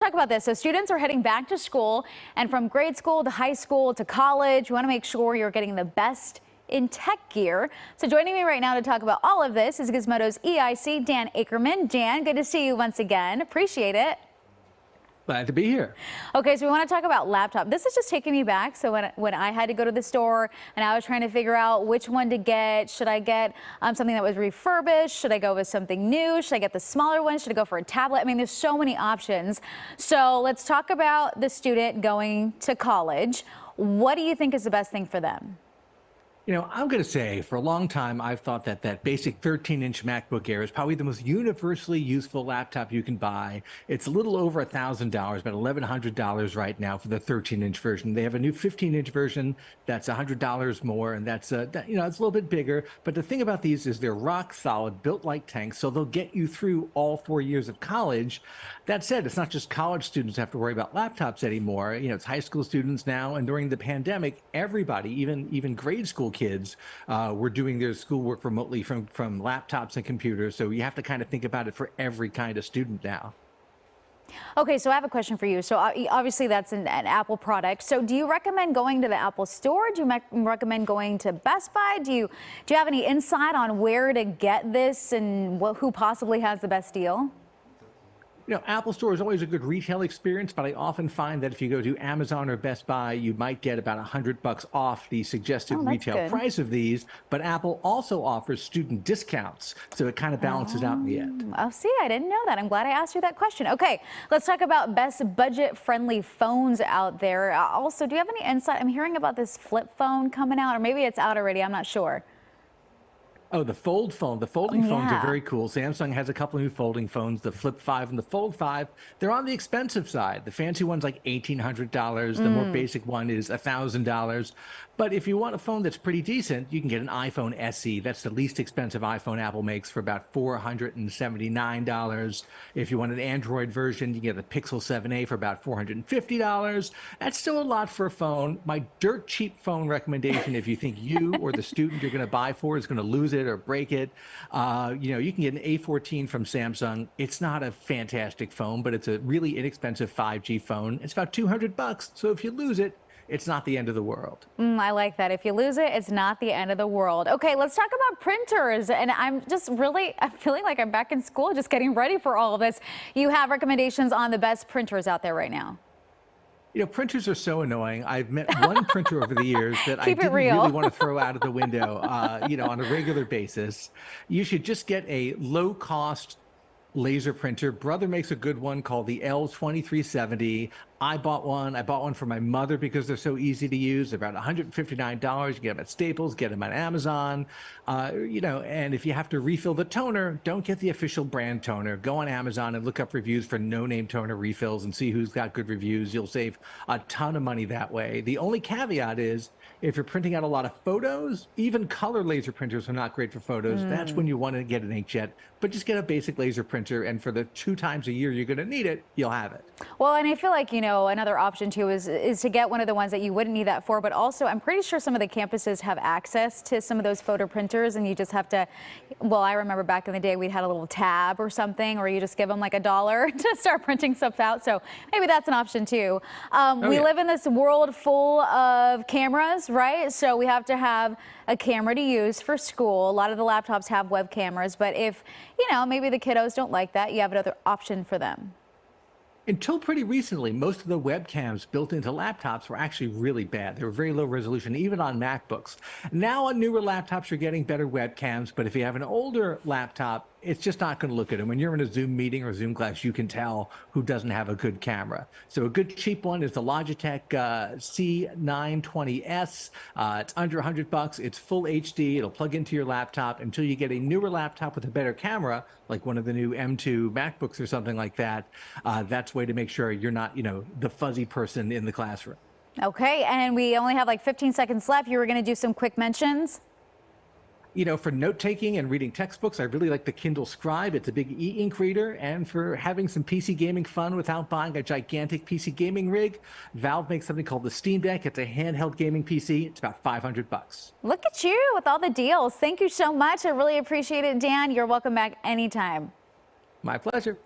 talk about this. So students are heading back to school, and from grade school to high school to college, you want to make sure you're getting the best in tech gear. So joining me right now to talk about all of this is Gizmodo's EIC, Dan Ackerman. Dan, good to see you once again. Appreciate it. Glad to be here. Okay, so we want to talk about laptop. This is just taking me back. So when I had to go to the store and I was trying to figure out which one to get, should I get something that was refurbished? Should I go with something new? Should I get the smaller one? Should I go for a tablet? I mean, there's so many options. So let's talk about the student going to college. What do you think is the best thing for them? You know, I'm going to say for a long time, I've thought that that basic 13-inch MacBook Air is probably the most universally useful laptop you can buy. It's a little over $1,000, about $1,100 right now for the 13-inch version. They have a new 15-inch version that's $100 more, and that's, it's a little bit bigger. But the thing about these is they're rock solid, built like tanks, so they'll get you through all 4 years of college. That said, it's not just college students who have to worry about laptops anymore. You know, it's high school students now, and during the pandemic, everybody, even grade school kids were doing their schoolwork remotely from laptops and computers. So you have to kind of think about it for every kind of student now. Okay, so I have a question for you. So obviously that's an Apple product. So do you recommend going to the Apple store? Do you recommend going to Best Buy? Do you have any insight on where to get this and who possibly has the best deal? You know, Apple Store is always a good retail experience, but I often find that if you go to Amazon or Best Buy, you might get about $100 off the suggested retail price of these. But Apple also offers student discounts, so it kind of balances out in the end. Oh, see, I didn't know that. I'm glad I asked you that question. Okay, let's talk about best budget-friendly phones out there. Also, do you have any insight? I'm hearing about this flip phone coming out, or maybe it's out already. I'm not sure. Oh, the Fold phone. The folding phones are very cool. Samsung has a couple new folding phones, the Flip 5 and the Fold 5. They're on the expensive side. The fancy one's like $1,800. The more basic one is $1,000. But if you want a phone that's pretty decent, you can get an iPhone SE. That's the least expensive iPhone Apple makes for about $479. If you want an Android version, you get the Pixel 7a for about $450. That's still a lot for a phone. My dirt cheap phone recommendation, if you think you or the student you're going to buy for is going to lose it or break it, you can get an A14 from Samsung. It's not a fantastic phone, but it's a really inexpensive 5G phone. It's about $200. So if you lose it, it's not the end of the world. I like that. If you lose it, it's not the end of the world. Okay, let's talk about printers. And I'm feeling like I'm back in school, just getting ready for all of this. You have recommendations on the best printers out there right now. You know, printers are so annoying. I've met one printer over the years that I didn't real. really want to throw out of the window, on a regular basis. You should just get a low-cost laser printer. Brother makes a good one called the L2370. I bought one for my mother because they're so easy to use. They're about $159. You get them at Staples, get them on Amazon. And if you have to refill the toner, don't get the official brand toner. Go on Amazon and look up reviews for no-name toner refills and see who's got good reviews. You'll save a ton of money that way. The only caveat is if you're printing out a lot of photos, even color laser printers are not great for photos. That's when you want to get an inkjet. But just get a basic laser printer, and for the 2 times a year you're going to need it, you'll have it. Well, and I feel like, another option too is to get one of the ones that you wouldn't need that for, but also I'm pretty sure some of the campuses have access to some of those photo printers, and you just have to, well, I remember back in the day we had a little tab or something, or you just give them like $1 to start printing stuff out. So maybe that's an option too. We live in this world full of cameras, right? So we have to have a camera to use for school. A lot of the laptops have web cameras, but if, maybe the kiddos don't like that, you have another option for them. Until pretty recently, most of the webcams built into laptops were actually really bad. They were very low resolution, even on MacBooks. Now on newer laptops, you're getting better webcams, but if you have an older laptop, it's just not going to look good. And when you're in a Zoom meeting or Zoom class, you can tell who doesn't have a good camera. So a good cheap one is the Logitech C920S. It's under $100. It's full HD. It'll plug into your laptop until you get a newer laptop with a better camera, like one of the new M2 MacBooks or something like that. That's a way to make sure you're not, the fuzzy person in the classroom. Okay, and we only have like 15 seconds left. You were going to do some quick mentions. For note-taking and reading textbooks, I really like the Kindle Scribe. It's a big e-ink reader. And for having some PC gaming fun without buying a gigantic PC gaming rig, Valve makes something called the Steam Deck. It's a handheld gaming PC. It's about $500. Look at you with all the deals. Thank you so much. I really appreciate it, Dan. You're welcome back anytime. My pleasure.